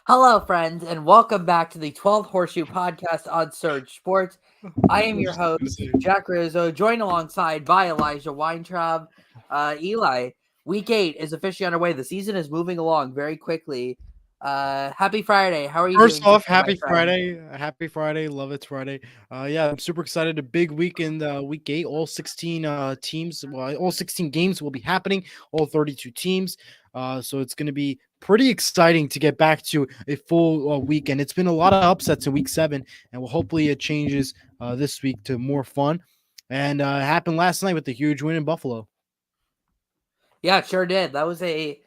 Hello, friends, and welcome back to the 12th Horseshoe podcast on Surge Sports. I am your host, Jack Rizzo, joined alongside by Elijah Weintraub. Eli, week 8 is officially underway. The season is moving along very quickly. Happy Friday. How are you First doing today, off, my happy friend? Friday. Happy Friday. Love it's Friday. Yeah, I'm super excited. A big weekend, week 8. All 16 teams, well, all 16 games will be happening, all 32 teams. So it's going to be pretty exciting to get back to a full weekend. It's been a lot of upsets in week 7, and hopefully it changes this week to more fun. And it happened last night with the huge win in Buffalo. Yeah, it sure did. That was a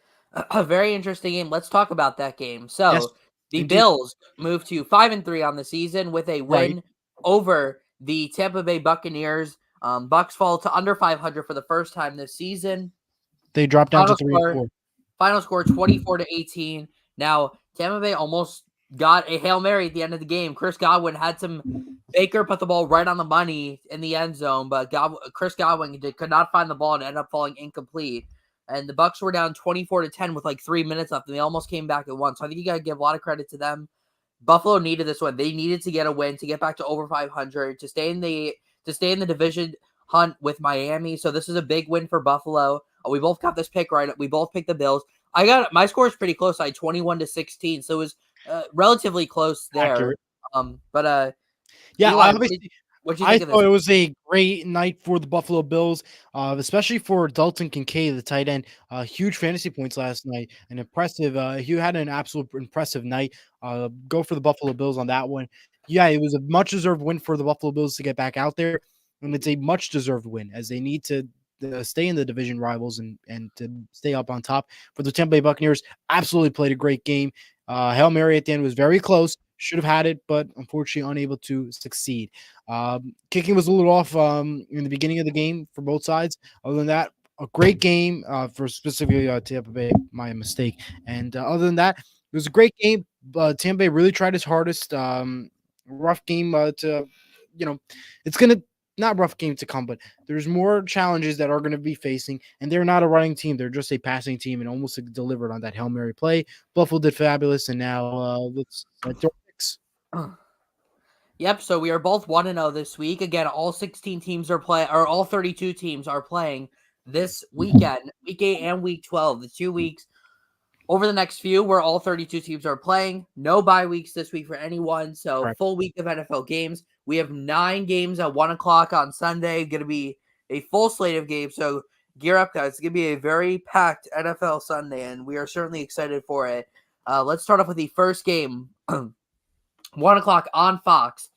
very interesting game. Let's talk about that game. Yes, So the indeed. Bills moved to 5-3 on the season with a Right. win over the Tampa Bay Buccaneers. Bucks fall to under 500 for the first time this season. They dropped down to Final 3 and score 4. Final score 24-18. Now, Tampa Bay almost got a Hail Mary at the end of the game. Chris Godwin had some Baker put the ball right on the money in the end zone, but Chris Godwin could not find the ball and ended up falling incomplete. And the Bucks were down 24-10 with like 3 minutes left, and they almost came back at once. So I think you got to give a lot of credit to them. Buffalo needed this one. They needed to get a win to get back to over 500 to stay in the division hunt with Miami. So this is a big win for Buffalo. We both got this pick right. We both picked the Bills. I got my score is pretty close. I 21-16, so it was relatively close there. Accurate. But Yeah, Eli, obviously what did you I think of thought this? it was a great night for the Buffalo Bills, especially for Dalton Kincaid, the tight end. Huge fantasy points last night. An impressive. He had an absolute impressive night. Go for the Buffalo Bills on that one. Yeah, it was a much deserved win for the Buffalo Bills to get back out there, and it's a much deserved win as they need to stay in the division rivals and to stay up on top. For the Tampa Bay Buccaneers, absolutely played a great game. Hail Mary at the end was very close. Should have had it, but unfortunately unable to succeed. Kicking was a little off in the beginning of the game for both sides. Other than that, a great game for specifically Tampa Bay. My mistake. And other than that, it was a great game. Tampa Bay really tried his hardest. Rough game to, you know, it's gonna not rough game to come, but there's more challenges that are going to be facing, and they're not a running team; they're just a passing team, and almost delivered on that Hail Mary play. Buffalo did fabulous, and now let's select our picks. Yep. So we are both 1-0 this week. Again, all 16 teams are playing, or all 32 teams are playing this weekend, week 8 and week 12, the 2 weeks. Over the next few, where all 32 teams are playing. No bye weeks this week for anyone. So Correct. full week of NFL games. We have 9 games at 1 o'clock on Sunday. Going to be a full slate of games. So gear up, guys. It's going to be a very packed NFL Sunday, and we are certainly excited for it. Let's start off with the first game. 1 o'clock on Fox.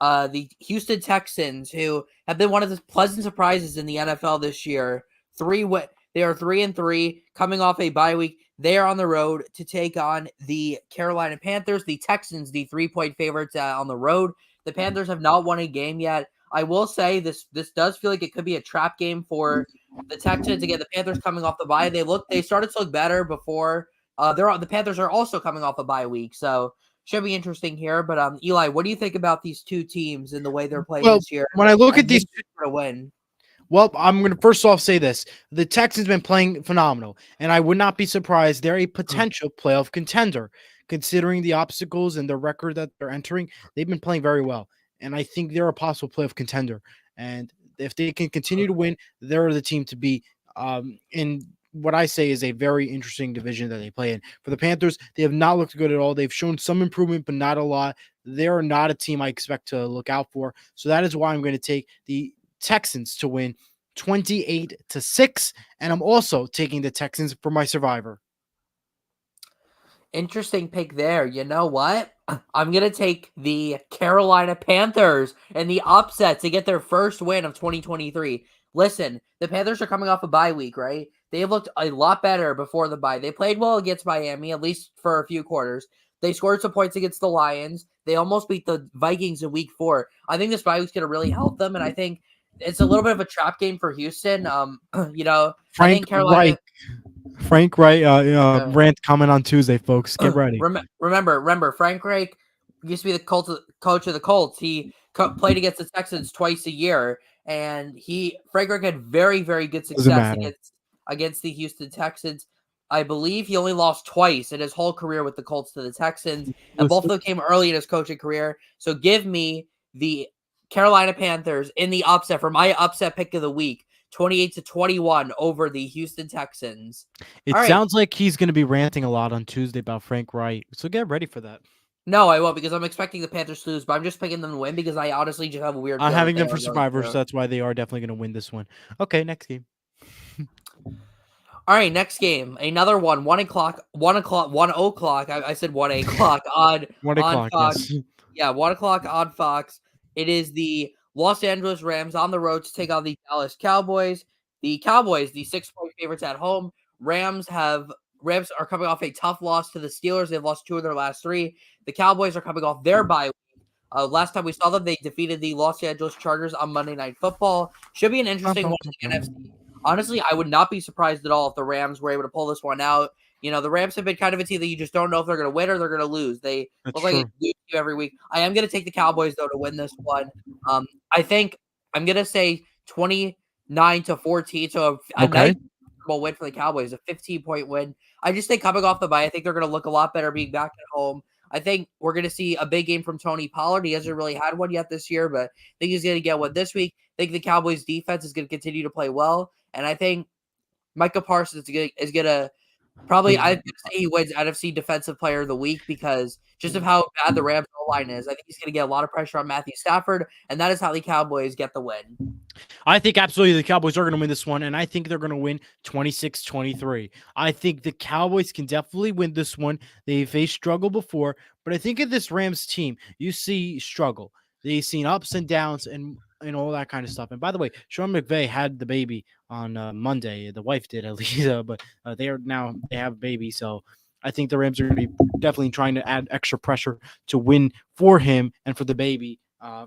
The Houston Texans, who have been one of the pleasant surprises in the NFL this year. They are 3-3, coming off a bye week. They are on the road to take on the Carolina Panthers. The Texans, the 3-point favorites on the road. The Panthers have not won a game yet. I will say this does feel like it could be a trap game for the Texans. Again, the Panthers coming off the bye. They started to look better before. The Panthers are also coming off a bye week, so should be interesting here. But Eli, what do you think about these two teams and the way they're playing Well, this year? when I look And at give these, them a win. well, I'm going to first off say this: the Texans been playing phenomenal, and I would not be surprised they're a potential playoff contender, considering the obstacles and the record that they're entering. They've been playing very well, and I think they're a possible playoff contender. And if they can continue to win, they're the team to beat. In what I say is a very interesting division that they play in. For the Panthers, they have not looked good at all. They've shown some improvement, but not a lot. They're not a team I expect to look out for. So that is why I'm going to take the Texans to win 28-6, and I'm also taking the Texans for my survivor. Interesting pick there. You know what? I'm going to take the Carolina Panthers and the upset to get their first win of 2023. Listen, the Panthers are coming off a bye week, right? They have looked a lot better before the bye. They played well against Miami, at least for a few quarters. They scored some points against the Lions. They almost beat the Vikings in week 4. I think this bye week's going to really help them, and I think it's a little bit of a trap game for Houston. I Frank think Reich, Carolina. Frank Reich, Uh, rant coming on Tuesday, folks. Get ready. remember, Frank Reich used to be the coach of the Colts. He played against the Texans twice a year, and Frank Reich had very, very good Doesn't success matter. against the Houston Texans. I believe he only lost twice in his whole career with the Colts to the Texans, and both of Listen, them came early in his coaching career. So give me the Carolina Panthers in the upset for my upset pick of the week, 28-21 over the Houston Texans. it All right. sounds like he's going to be ranting a lot on Tuesday about Frank Wright, so get ready for that. No, I won't because I'm expecting the Panthers to lose, but I'm just picking them to win because I honestly just have a weird I'm feeling that having they them for are going survivors, to. so that's why they are definitely going to win this one. Okay, next game. All right, next game, another one, 1 o'clock. I said 1 o'clock on 1 o'clock, Fox. yes. Yeah, 1 o'clock on Fox. It is the Los Angeles Rams on the road to take on the Dallas Cowboys. The Cowboys, the 6-point favorites at home. Rams are coming off a tough loss to the Steelers. They've lost 2 of their last 3. The Cowboys are coming off their bye. Last time we saw them, they defeated the Los Angeles Chargers on Monday Night Football. Should be an interesting one in the NFC. Honestly, I would not be surprised at all if the Rams were able to pull this one out. You know, the Rams have been kind of a team that you just don't know if they're going to win or they're going to lose. They That's look like they true. lose you every week. I am going to take the Cowboys, though, to win this one. I think I'm going to say 29-14. So a Okay. nice win for the Cowboys, a 15-point win. I just think coming off the bye, I think they're going to look a lot better being back at home. I think we're going to see a big game from Tony Pollard. He hasn't really had one yet this year, but I think he's going to get one this week. I think the Cowboys defense is going to continue to play well. And I think Micah Parsons is gonna probably, I'm gonna say he wins NFC Defensive Player of the Week because just of how bad the Rams line is. I think he's gonna get a lot of pressure on Matthew Stafford, and that is how the Cowboys get the win. I think absolutely the Cowboys are going to win this one, and I think they're going to win 26-23. I think the Cowboys can definitely win this one. They faced struggle before, but I think in this Rams team, you see struggle. They've seen ups and downs and all that kind of stuff. And by the way, Sean McVay had the baby on Monday. The wife did at least, but they have a baby, so I think the Rams are going to be definitely trying to add extra pressure to win for him and for the baby.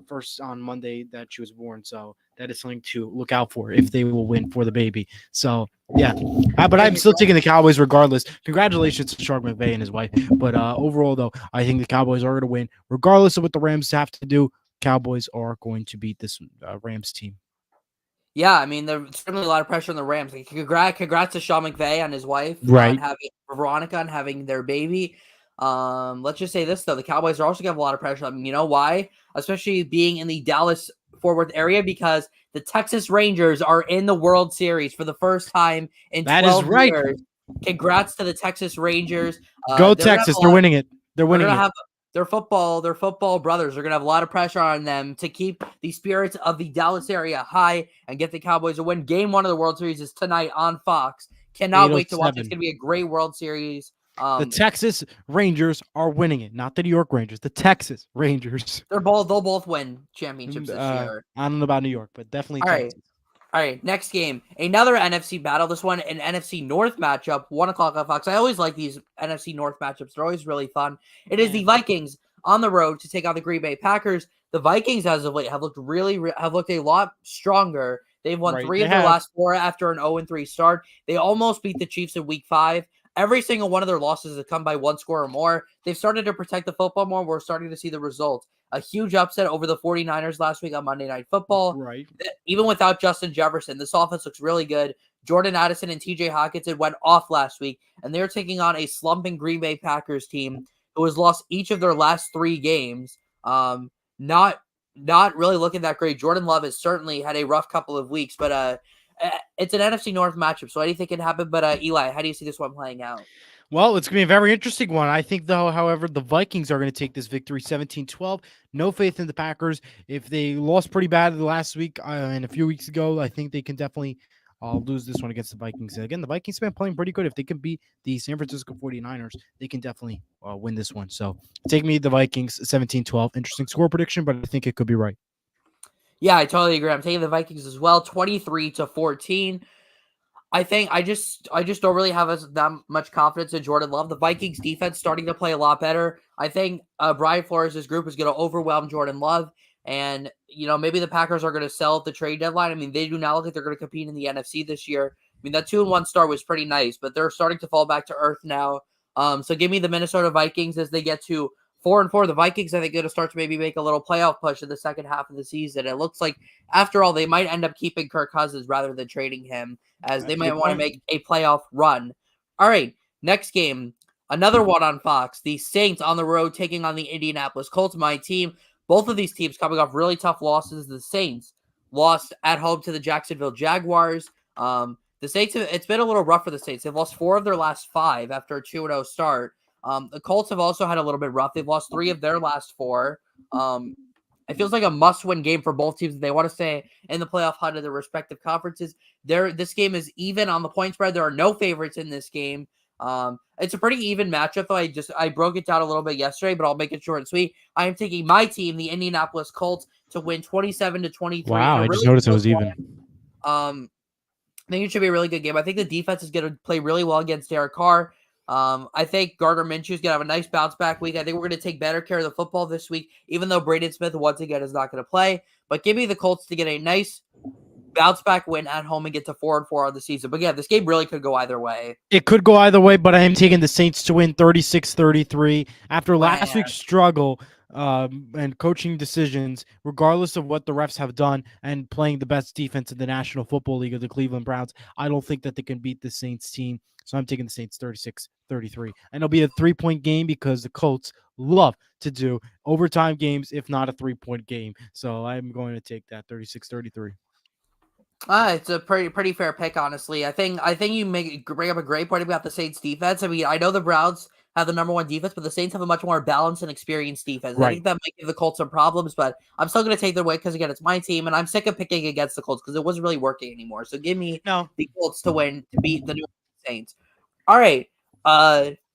First on Monday that she was born. So that is something to look out for if they will win for the baby. So, yeah. But I'm still taking the Cowboys regardless. Congratulations to Sean McVay and his wife. But overall, though, I think the Cowboys are going to win. Regardless of what the Rams have to do, Cowboys are going to beat this Rams team. Yeah, I mean, there's certainly a lot of pressure on the Rams. Like, congrats to Sean McVay and his wife on Right. having Veronica and having their baby. Let's just say this though: the Cowboys are also gonna have a lot of pressure on them. You know why? Especially being in the Dallas Fort Worth area because the Texas Rangers are in the World Series for the first time in That is 12 right. years. Congrats to the Texas Rangers. Go Texas. They're winning it. They're winning it. Their football brothers are going to have a lot of pressure on them to keep the spirits of the Dallas area high and get the Cowboys a win. Game 1 of the World Series is tonight on Fox. Cannot wait to watch. It's 8:07. going to be a great World Series. The Texas Rangers are winning it, not the New York Rangers. The Texas Rangers. They'll both win championships this year. I don't know about New York, but definitely All Texas. right. All right, next game. Another NFC battle. This one, an NFC North matchup, 1 o'clock on Fox. I always like these NFC North matchups. They're always really fun. It is the Vikings on the road to take on the Green Bay Packers. The Vikings, as of late, have looked a lot stronger. They've won 3 of their last 4 after an 0-3 start. They almost beat the Chiefs in Week 5. Every single one of their losses has come by 1 score or more. They've started to protect the football more. We're starting to see the results. A huge upset over the 49ers last week on Monday Night Football. Right. Even without Justin Jefferson, this offense looks really good. Jordan Addison and TJ Hockenson went off last week, and they're taking on a slumping Green Bay Packers team who has lost each of their last 3 games. Not really looking that great. Jordan Love has certainly had a rough couple of weeks, but it's an NFC North matchup, so anything can happen. But Eli, how do you see this one playing out? Well, it's going to be a very interesting one. I think, though, however, the Vikings are going to take this victory 17-12. No faith in the Packers. If they lost pretty bad the last week and a few weeks ago, I think they can definitely lose this one against the Vikings. Again, the Vikings have been playing pretty good. If they can beat the San Francisco 49ers, they can definitely win this one. So take me the Vikings 17-12. Interesting score prediction, but I think it could be right. Yeah, I totally agree. I'm taking the Vikings as well, 23-14. I think I just don't really have that much confidence in Jordan Love. The Vikings defense starting to play a lot better. I think Brian Flores' group is going to overwhelm Jordan Love. And, maybe the Packers are going to sell at the trade deadline. I mean, they do not look like they're going to compete in the NFC this year. I mean, that 2-1 start was pretty nice, but they're starting to fall back to earth now. So give me the Minnesota Vikings as they get to 4-4. The Vikings, I think, going to start to maybe make a little playoff push in the second half of the season. It looks like, after all, they might end up keeping Kirk Cousins rather than trading him, as they might want to make a playoff run. All right, next game, another one on Fox. The Saints on the road taking on the Indianapolis Colts, my team. Both of these teams coming off really tough losses. The Saints lost at home to the Jacksonville Jaguars. The Saints, it's been a little rough for the Saints. They've lost 4 of their last 5 after a 2-0 start. The Colts have also had a little bit rough. They've lost 3 of their last 4. It feels like a must-win game for both teams if they want to stay in the playoff hunt of their respective conferences. This game is even on the point spread. There are no favorites in this game. It's a pretty even matchup, though. I broke it down a little bit yesterday, but I'll make it short and sweet. I am taking my team, the Indianapolis Colts, to win 27-23 in Wow, a I just really noticed it close was even. one. I think it should be a really good game. I think the defense is going to play really well against Derek Carr. I think Gardner Minshew is going to have a nice bounce back week. I think we're going to take better care of the football this week, even though Braden Smith once again is not going to play. But give me the Colts to get a nice bounce back win at home and get to 4-4 on the season. But yeah, this game really could go either way. It could go either way, but I am taking the Saints to win 36-33. After last week's struggle and coaching decisions, regardless of what the refs have done and playing the best defense in the National Football League of the Cleveland Browns, I don't think that they can beat the Saints team. So I'm taking the Saints 36-33. And it'll be a 3-point game because the Colts love to do overtime games, if not a 3-point game. So I'm going to take that 36-33. It's a pretty fair pick, honestly. I think you bring up a great point about the Saints defense. I mean, I know the Browns have the number 1 defense, but the Saints have a much more balanced and experienced defense. Right. I think that might give the Colts some problems, but I'm still going to take their way because, again, it's my team, and I'm sick of picking against the Colts because it wasn't really working anymore. So give me the Colts to win, to beat the New Orleans Saints. All right.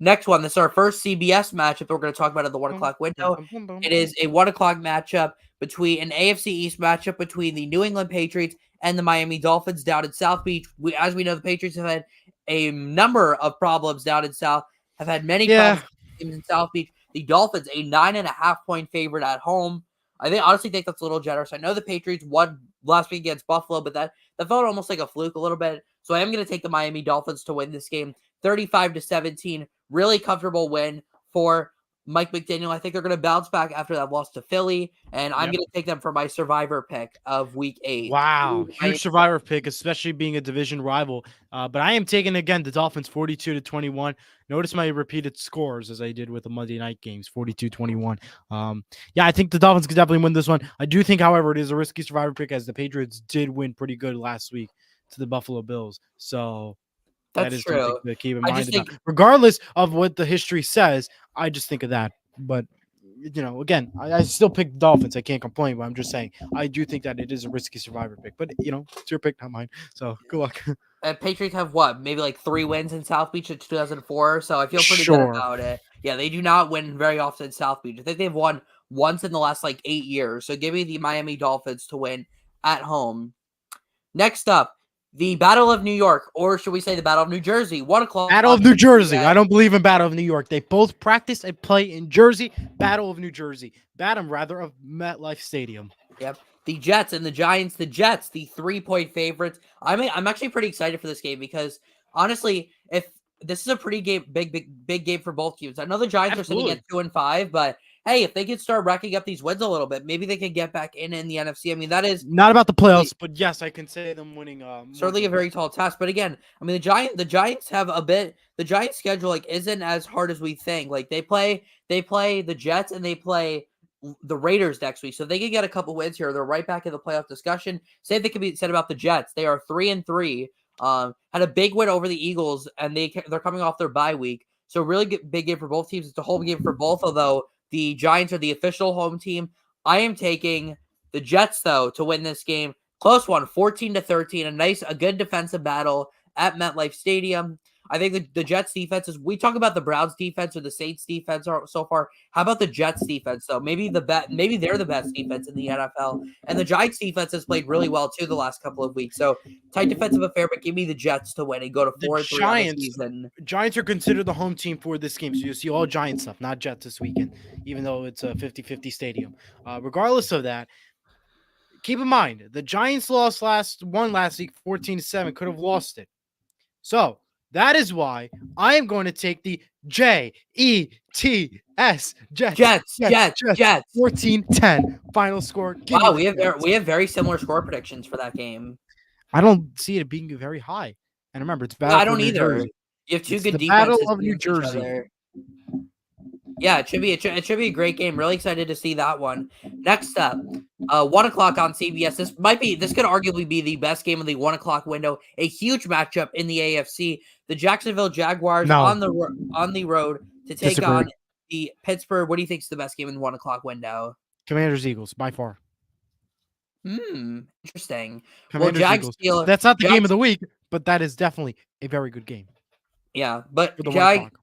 Next one. This is our first CBS matchup we're going to talk about at the 1 o'clock window. It is a 1 o'clock matchup an AFC East matchup between the New England Patriots and the Miami Dolphins down in South Beach. As we know, the Patriots have had a number of problems down in South, have had many problems in South Beach. The Dolphins, a 9.5-point favorite at home. I honestly think that's a little generous. I know the Patriots won last week against Buffalo, but that felt almost like a fluke a little bit. So I am going to take the Miami Dolphins to win this game, 35-17. Really comfortable win for Mike McDaniel. I think they're going to bounce back after that loss to Philly, and I'm going to take them for my survivor pick of Week 8. Wow, huge survivor pick, especially being a division rival. But I am taking, again, the Dolphins 42-21. Notice my repeated scores as I did with the Monday night games, 42-21. Yeah, I think the Dolphins could definitely win this one. I do think, however, it is a risky survivor pick as the Patriots did win pretty good last week to the Buffalo Bills. So that is something to keep in mind. Regardless of what the history says, I just think of that. But, again, I still pick the Dolphins. I can't complain, but I'm just saying I do think that it is a risky survivor pick. But, it's your pick, not mine. So good luck. Patriots have what? Maybe like 3 wins in South Beach in 2004. So I feel pretty good about it. Yeah, they do not win very often in South Beach. I think they've won once in the last 8 years. So give me the Miami Dolphins to win at home. Next up, the Battle of New York, or should we say the Battle of New Jersey? 1 o'clock. Battle of New Jersey. I don't believe in Battle of New York. They both practice and play in Jersey. Battle of New Jersey. Of MetLife Stadium. Yep. The Jets and the Giants. The Jets, the 3-point favorites. I'm actually pretty excited for this game because honestly, if this is a pretty big game for both teams. I know the Giants are sitting at 2-5, but hey, if they could start racking up these wins a little bit, maybe they can get back in the NFC. I mean, that is not about the playoffs, but yes, I can say them winning. Certainly a very tall task, but again, I mean, the Giants have the Giants schedule isn't as hard as we think. They play the Jets and they play the Raiders next week, so they can get a couple wins here. They're right back in the playoff discussion. Same thing can be said about the Jets. They are 3-3. Had a big win over the Eagles, and they're coming off their bye week. So really big game for both teams. It's a home game for both, although the Giants are the official home team. I am taking the Jets, though, to win this game. Close one, 14-13. A good defensive battle at MetLife Stadium. I think the Jets defense we talk about the Browns defense or the Saints defense so far. How about the Jets defense, though? Maybe they're the best defense in the NFL. And the Giants defense has played really well, too, the last couple of weeks. So tight defensive affair, but give me the Jets to win and go to 4-3 on the season. Giants are considered the home team for this game. So you'll see all Giants stuff, not Jets this weekend, even though it's a 50-50 stadium. Regardless of that, keep in mind, the Giants won last week 14-7, could have lost it. So that is why I am going to take the Jets. Jets. 14-10 final score. Wow, we have very similar score predictions for that game. I don't see it being very high. And remember, it's bad. I don't either. You have two It's good the Battle defenses of New against each Jersey. other. Yeah, it should be a great game. Really excited to see that one. Next up, 1 o'clock on CBS. This could arguably be the best game of the 1 o'clock window. A huge matchup in the AFC. The Jacksonville Jaguars No, on the road to take disagree. on the Pittsburgh. What do you think is the best game in the 1 o'clock window? Commanders Eagles by far. Interesting. Well, Commanders Eagles. That's not the game of Jags, the week, but that is definitely a very good game yeah, but for the 1 o'clock.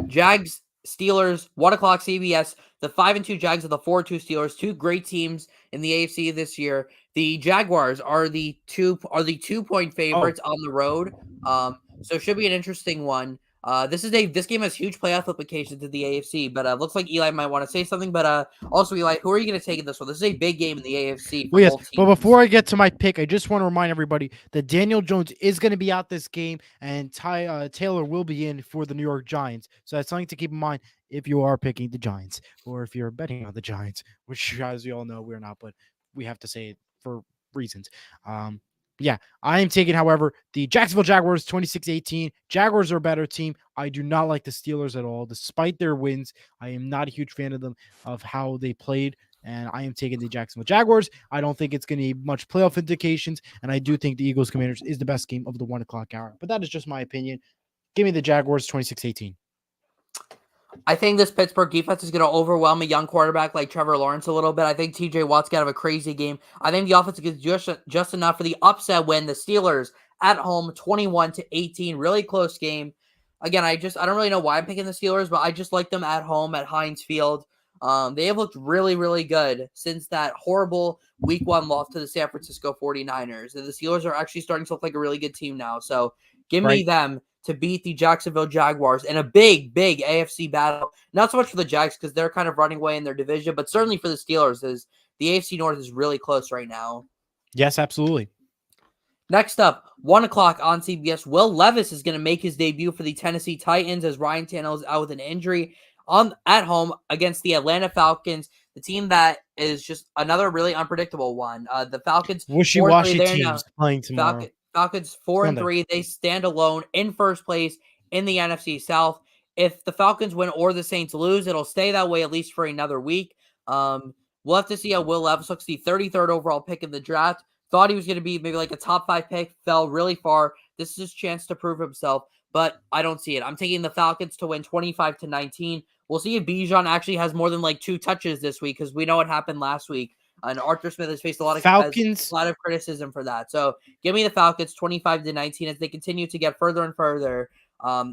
Jags, Steelers, 1 o'clock CBS. The 5-2 Jags and the 4-2 Steelers, two great teams in the AFC this year. The Jaguars are the 2-point Oh, favorites on the road. So it should be an interesting one. This game has huge playoff implications in the AFC, but looks like Eli might want to say something. But also, Eli, who are you going to take in this one? This is a big game in the AFC for well, yes. both But teams. before I get to my pick, I just want to remind everybody that Daniel Jones is going to be out this game, and Taylor will be in for the New York Giants. So that's something to keep in mind if you are picking the Giants or if you're betting on the Giants, which, as you all know, we're not, but we have to say it for reasons. Yeah, I am taking, however, the Jacksonville Jaguars 26-18. Jaguars are a better team. I do not like the Steelers at all. Despite their wins, I am not a huge fan of them, of how they played, and I am taking the Jacksonville Jaguars. I don't think it's going to be much playoff indications, and I do think the Eagles Commanders is the best game of the 1 o'clock hour. But that is just my opinion. Give me the Jaguars 26-18. I think this Pittsburgh defense is going to overwhelm a young quarterback like Trevor Lawrence a little bit. I think TJ Watt's going to have a crazy game. I think the offense is just enough for the upset win. The Steelers at home, 21-18, really close game. Again, I don't really know why I'm picking the Steelers, but I just like them at home at Heinz Field. They have looked really, really good since that horrible week 1 loss to the San Francisco 49ers. And the Steelers are actually starting to look like a really good team now. So give me them to beat the Jacksonville Jaguars in a big, big AFC battle. Not so much for the Jags because they're kind of running away in their division, but certainly for the Steelers, as the AFC North is really close right now. Yes, absolutely. Next up, 1 o'clock on CBS. Will Levis is going to make his debut for the Tennessee Titans as Ryan Tannehill is out with an injury at home against the Atlanta Falcons, the team that is just another really unpredictable one. The Falcons, Wishy-washy teams playing tomorrow. Falcons 4-3. They stand alone in first place in the NFC South. If the Falcons win or the Saints lose, it'll stay that way at least for another week. We'll have to see how Will Levis looks, the 33rd overall pick in the draft. Thought he was going to be maybe like a top 5 pick, fell really far. This is his chance to prove himself, but I don't see it. I'm taking the Falcons to win 25-19. We'll see if Bijan actually has more than like 2 touches this week because we know what happened last week. And Arthur Smith has faced a lot of criticism for that. So give me the Falcons 25-19 as they continue to get further and further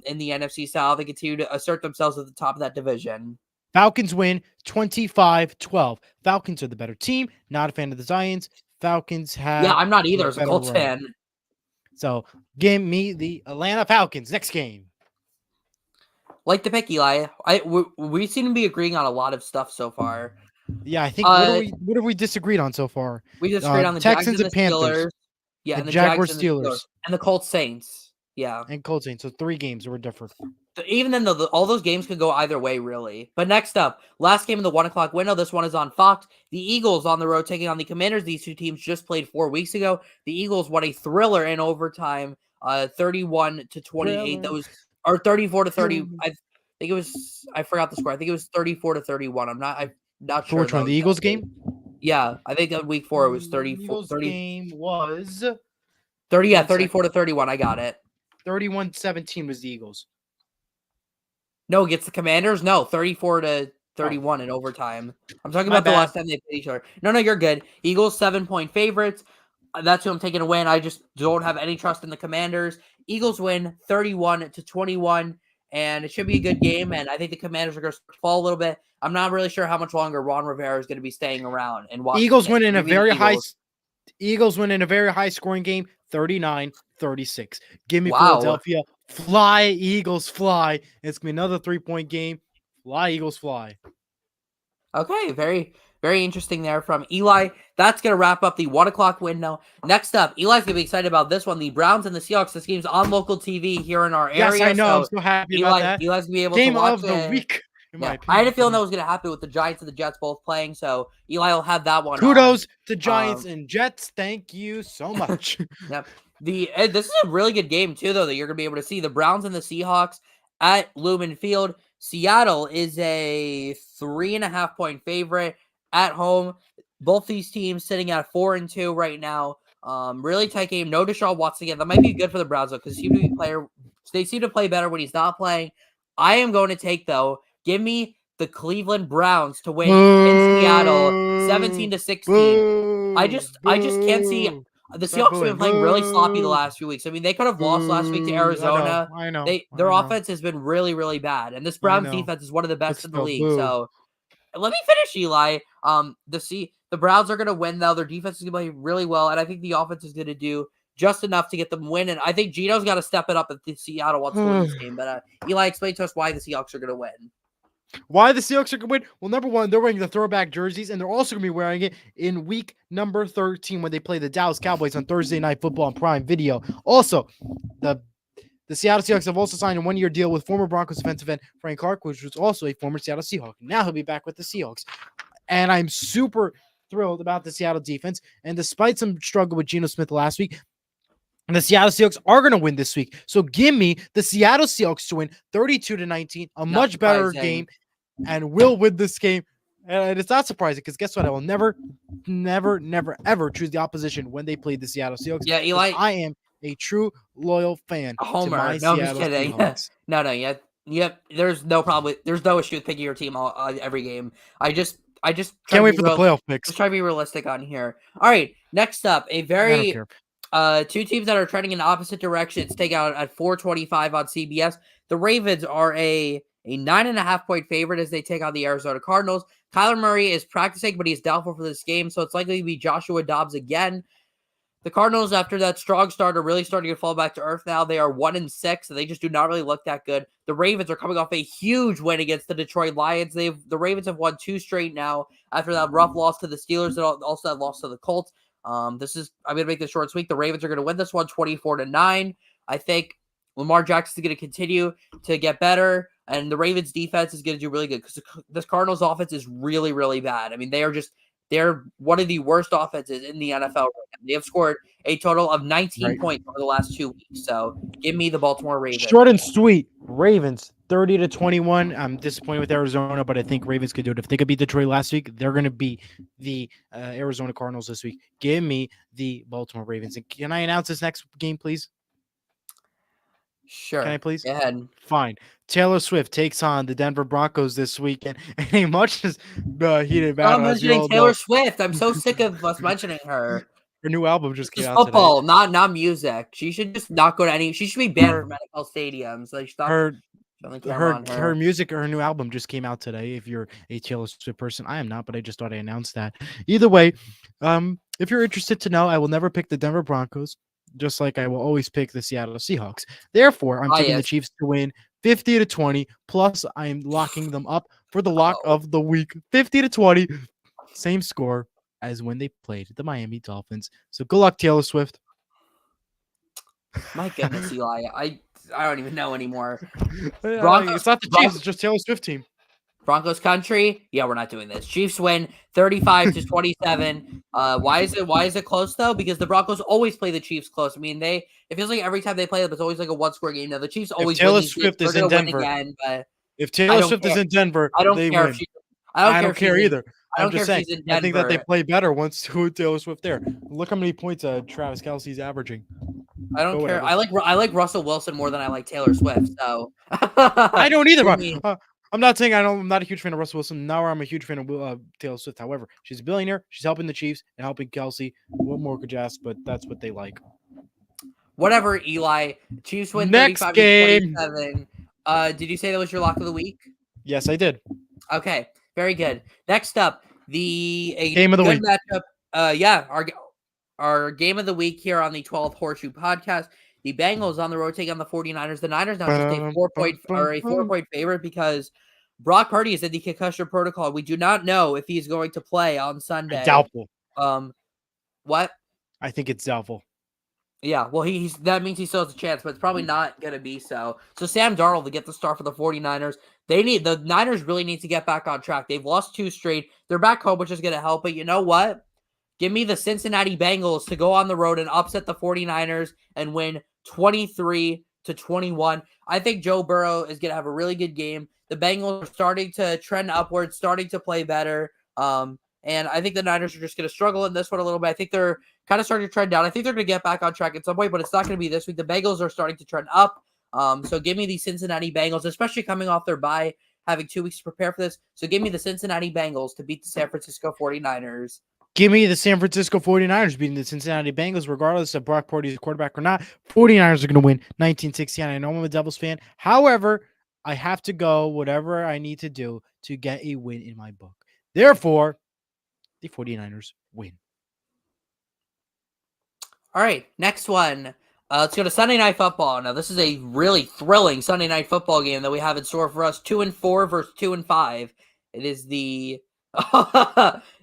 in the NFC South. They continue to assert themselves at the top of that division. Falcons win 25-12. Falcons are the better team. Not a fan of the Giants. Falcons have... Yeah, I'm not either as a Colts fan. So give me the Atlanta Falcons. Next game. Like the pick, Eli. We seem to be agreeing on a lot of stuff so far. Yeah, I think what have we disagreed on so far? We disagreed on the Texans Jags and the Panthers. Steelers. Yeah, and the Jaguars, Jags and the Steelers. And the Colts Saints. Yeah. And Colts Saints. So 3 games were different. Even then, though, all those games could go either way, really. But next up, last game in the 1 o'clock window. This one is on Fox. The Eagles on the road taking on the Commanders. These two teams just played 4 weeks ago. The Eagles won a thriller in overtime, 31-28. That was, or 34-30. I think it was. I forgot the score. I think it was 34-31. I'm not sure. Which one? The Eagles game? Yeah, I think on week 4 it was 34. Eagles game was 30. Yeah, 34-31. I got it. 31-17 was the Eagles. No, against the Commanders? No, 34-31 in overtime. I'm talking about the last time they played each other. No, you're good. Eagles 7-point favorites. That's who I'm taking to win. I just don't have any trust in the Commanders. Eagles win 31-21, and it should be a good game. And I think the Commanders are going to fall a little bit. I'm not really sure how much longer Ron Rivera is going to be staying around and watching. Eagles win in a very high scoring game, 39-36. Give me Philadelphia. Fly, Eagles, fly. It's going to be another 3-point game. Fly, Eagles, fly. Okay, very, very interesting there from Eli. That's going to wrap up the 1 o'clock window. Next up, Eli's going to be excited about this one. The Browns and the Seahawks. This game's on local TV here in our area. Yes, I know. I'm so happy about that. Eli's going to be able to watch Game of the week. Yeah. I had a feeling that was going to happen with the Giants and the Jets both playing, so Eli will have that one. Kudos to Giants and Jets. Thank you so much. Yep. This is a really good game too, though, that you're gonna be able to see the Browns and the Seahawks at Lumen Field. Seattle is a 3.5-point favorite at home. Both these teams sitting at 4-2 right now. Really tight game. No Deshaun Watson again. That might be good for the Browns though, because they seem to play better when he's not playing. I am going to take though. Give me the Cleveland Browns to win in Seattle, 17-16. I just can't see. The Stop Seahawks have been booing. playing really sloppy the Boo. last few weeks. I mean, they could have lost last week to Boo. Arizona. I know. Their offense has been really, really bad, and this I Browns know. defense is one of the But best in the still, league. boo. So let me finish, Eli. The Browns are going to win though. Their defense is going to play really well, and I think the offense is going to do just enough to get them win. And I think Gino's got to step it up if Seattle wants to win this game. But Eli, explain to us why the Seahawks are going to win. Why the Seahawks are going to win? Well, number one, they're wearing the throwback jerseys, and they're also going to be wearing it in week number 13 when they play the Dallas Cowboys on Thursday Night Football on Prime Video. Also, the Seattle Seahawks have also signed a one-year deal with former Broncos defensive end Frank Clark, which was also a former Seattle Seahawk. Now he'll be back with the Seahawks. And I'm super thrilled about the Seattle defense. And despite some struggle with Geno Smith last week, the Seattle Seahawks are going to win this week. So give me the Seattle Seahawks to win 32-19, a much better game, and will win this game. And it's not surprising because guess what? I will never, ever choose the opposition when they play the Seattle Seahawks. Yeah, Eli. I am a true loyal fan. Homer. To my No, I'm just Seattle kidding. Seahawks. No. Yep. There's no problem. There's no issue with picking your team every game. I just can't wait for the playoff picks. Just try to be realistic on here. All right. Next up, a very two teams that are trending in opposite directions take out at 4:25 on CBS. The Ravens are a 9.5-point favorite as they take on the Arizona Cardinals. Kyler Murray is practicing, but he's doubtful for this game, so it's likely to be Joshua Dobbs again. The Cardinals, after that strong start, are really starting to fall back to earth now. They are 1-6, and they just do not really look that good. The Ravens are coming off a huge win against the Detroit Lions. The Ravens have won 2 straight now after that rough loss to the Steelers and also that loss to the Colts. I'm going to make this short and sweet. The Ravens are going to win this one 24-9. I think Lamar Jackson is going to continue to get better, and the Ravens defense is going to do really good because this Cardinals offense is really, really bad. I mean, they're one of the worst offenses in the NFL right now. They have scored a total of 19 points over the last 2 weeks. So give me the Baltimore Ravens. Short and sweet. Ravens 30-21. I'm disappointed with Arizona, but I think Ravens could do it. If they could beat Detroit last week, they're going to beat the Arizona Cardinals this week. Give me the Baltimore Ravens. And can I announce this next game, please? Sure. Can I please? Go ahead. Fine. Taylor Swift takes on the Denver Broncos this weekend in a much heated battle. I'm mentioning Taylor Swift. I'm so sick of us mentioning her. Her new album just came out football, today. not music. She should just not go to any. She should be banned from medical stadiums. Like her music, her new album just came out today. If you're a Taylor Swift person, I am not, but I just thought I announced that. Either way, if you're interested to know, I will never pick the Denver Broncos, just like I will always pick the Seattle Seahawks. Therefore, I'm picking the Chiefs to win 50-20. Plus, I am locking them up for the lock of the week. 50-20, same score as when they played the Miami Dolphins. So good luck, Taylor Swift. My goodness, Eli. I don't even know anymore. Broncos, it's not the Chiefs, it's just Taylor Swift team. Broncos country. Yeah, we're not doing this. Chiefs win 35-27. Why is it close though? Because the Broncos always play the Chiefs close. I mean, it feels like every time they play them, it's always like a one-score game. Now the Chiefs always Taylor Swift is in Denver. Again, but if Taylor Swift is in Denver, I don't they care. Win. I don't care either. I'm just saying. I think that they play better once Taylor Swift there. Look how many points Travis Kelce's averaging. I don't care. I like Russell Wilson more than I like Taylor Swift. So I don't either. I'm not saying I'm not a huge fan of Russell Wilson. Now I'm a huge fan of Taylor Swift. However, she's a billionaire. She's helping the Chiefs and helping Kelce. What more could you ask? But that's what they like. Whatever, Eli. Chiefs win 35-27. Did you say that was your lock of the week? Yes, I did. Okay, very good. Next up, the game of the week matchup. Our game of the week here on the 12th Horseshoe podcast. The Bengals on the road take on the 49ers. The Niners now just a 4-point favorite because Brock Purdy is in the concussion protocol. We do not know if he's going to play on Sunday. Doubtful. What? I think it's doubtful. Yeah, well, that means he still has a chance, but it's probably not going to be so. So Sam Darnold to get the start for the 49ers. The Niners really need to get back on track. They've lost 2 straight. They're back home, which is going to help. But you know what? Give me the Cincinnati Bengals to go on the road and upset the 49ers and win 23-21. I think Joe Burrow is going to have a really good game. The Bengals are starting to trend upwards, starting to play better. And I think the Niners are just going to struggle in this one a little bit. I think they're kind of starting to trend down. I think they're going to get back on track at some point, but it's not going to be this week. The Bengals are starting to trend up. So give me the Cincinnati Bengals, especially coming off their bye, having 2 weeks to prepare for this. So give me the Cincinnati Bengals to beat the San Francisco 49ers. Give me the San Francisco 49ers beating the Cincinnati Bengals, regardless of Brock Purdy's quarterback or not. 49ers are going to win 1969. I know I'm a Devils fan. However, I have to go whatever I need to do to get a win in my book. Therefore, the 49ers win. All right, next one. Let's go to Sunday Night Football. Now, this is a really thrilling Sunday Night Football game that we have in store for us. 2-4 versus 2-5. It is the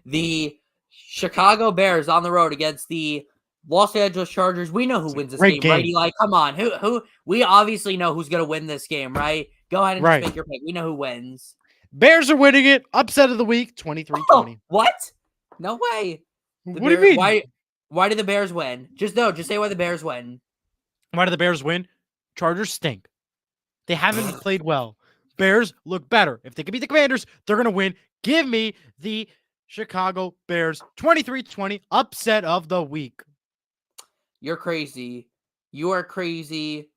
the Chicago Bears on the road against the Los Angeles Chargers. We know who wins this game, right, Eli? Come on. Who? We obviously know who's going to win this game, right? Go ahead and just make your pick. We know who wins. Bears are winning it. Upset of the week, 23-20. Oh, what? No way. What do you mean? Why did the Bears win? Just say why the Bears win. Why do the Bears win? Chargers stink. They haven't played well. Bears look better. If they can beat the Commanders, they're going to win. Give me the Chicago Bears 23-20 upset of the week. You're crazy. You are crazy.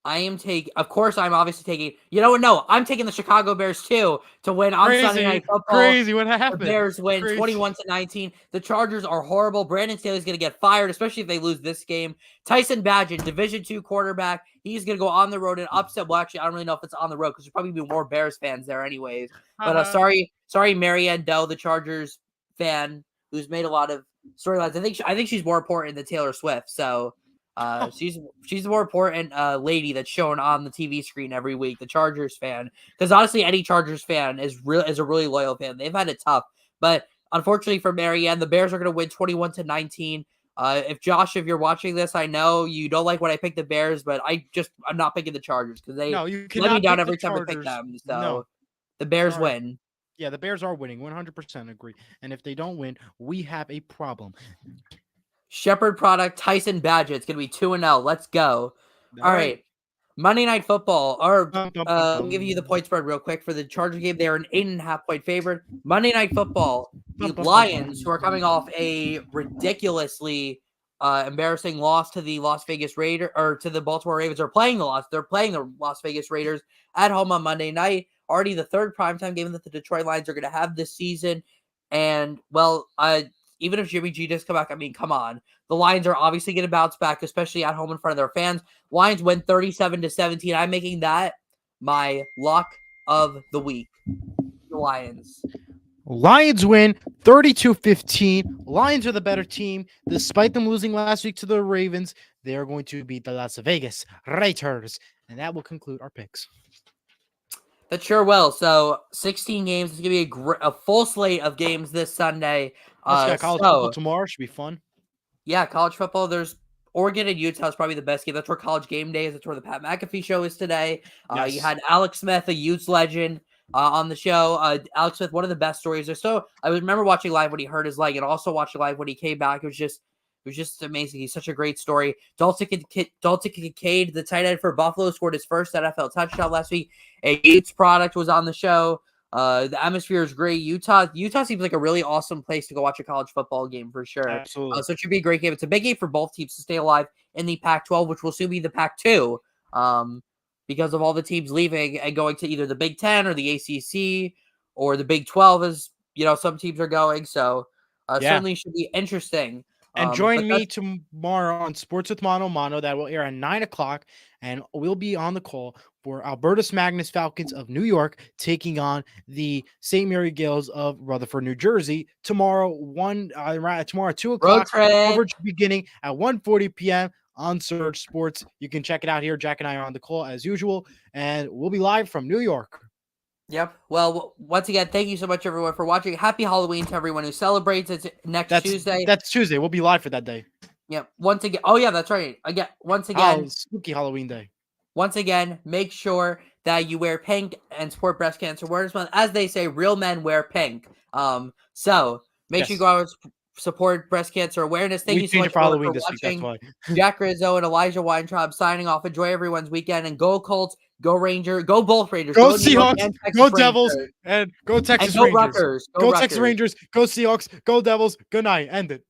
Of course, I'm obviously taking, you know what? No, I'm taking the Chicago Bears too to win on Sunday Night Football. Crazy. What happened? The Bears win 21-19. The Chargers are horrible. Brandon Staley's going to get fired, especially if they lose this game. Tyson Bagent, Division II quarterback, he's going to go on the road and upset. Well, actually, I don't really know if it's on the road because there's probably be more Bears fans there anyways. But sorry, Marianne Doe, the Chargers fan who's made a lot of storylines. I think she's more important than Taylor Swift. So she's the more important lady that's shown on the TV screen every week, the Chargers fan. Because honestly, any Chargers fan is a really loyal fan. They've had it tough, but unfortunately for Marianne, the Bears are going to win 21-19. If you're watching this, I know you don't like when I pick the Bears, but I'm not picking the Chargers because they let me down every time I pick them. So the Bears win. Yeah, the Bears are winning. 100% agree. And if they don't win, we have a problem. Shepherd product, Tyson Bagent. It's going to be 2-0. Let's go. All right. Monday Night Football. I'll give you the point spread real quick for the Charger game. They are an 8.5-point favorite. Monday Night Football. The Lions, who are coming off a ridiculously embarrassing loss to the Las Vegas Raiders, or to the Baltimore Ravens, are playing the loss. They're playing the Las Vegas Raiders at home on Monday night. Already the third primetime game that the Detroit Lions are going to have this season. And, well, even if Jimmy G does come back, I mean, come on. The Lions are obviously going to bounce back, especially at home in front of their fans. Lions win 37-17. I'm making that my lock of the week. The Lions. Lions win 32-15. Lions are the better team. Despite them losing last week to the Ravens, they are going to beat the Las Vegas Raiders. And that will conclude our picks. That sure will. So 16 games. It's going to be a full slate of games this Sunday. College football tomorrow. Should be fun. Yeah, college football. There's Oregon and Utah is probably the best game. That's where College Game Day is. That's where the Pat McAfee show is today. Yes. You had Alex Smith, a Utes legend, on the show. Alex Smith, one of the best stories. I remember watching live when he hurt his leg, and also watching live when he came back. It was just amazing. He's such a great story. Dalton Kincaid, the tight end for Buffalo, scored his first NFL touchdown last week. A Utes product was on the show. The atmosphere is great. Utah seems like a really awesome place to go watch a college football game for sure. Absolutely. So it should be a great game. It's a big game for both teams to stay alive in the Pac-12, which will soon be the Pac-2, because of all the teams leaving and going to either the Big Ten or the ACC or the Big 12, as some teams are going. So certainly should be interesting. And join me tomorrow on Sports with Mono Mono. That will air at 9:00, and we'll be on the call for Albertus Magnus Falcons of New York taking on the St. Mary Gales of Rutherford, New Jersey. Tomorrow, 2:00. Coverage beginning at 1:40 p.m. on Surge Sports. You can check it out here. Jack and I are on the call as usual, and we'll be live from New York. Yep. Well, once again, thank you so much, everyone, for watching. Happy Halloween to everyone who celebrates. It's Tuesday. That's Tuesday. We'll be live for that day. Yep. Once again. Oh, yeah, that's right. Once again. Spooky Halloween day. Once again, make sure that you wear pink and support Breast Cancer Awareness Month. As they say, real men wear pink. So make sure you go out support breast cancer awareness. Thank We you so changed much, it for everyone, Halloween for this week. That's watching. why. Jack Rizzo and Elijah Weintraub signing off. Enjoy everyone's weekend and go Colts, go Ranger, go both Rangers, Go go New York Seahawks, and Texas go Devils, Rangers, and go and Texas go Rangers. Rutgers, go Go Texas Rutgers. Rangers, go Seahawks, go Devils. Good night. End it.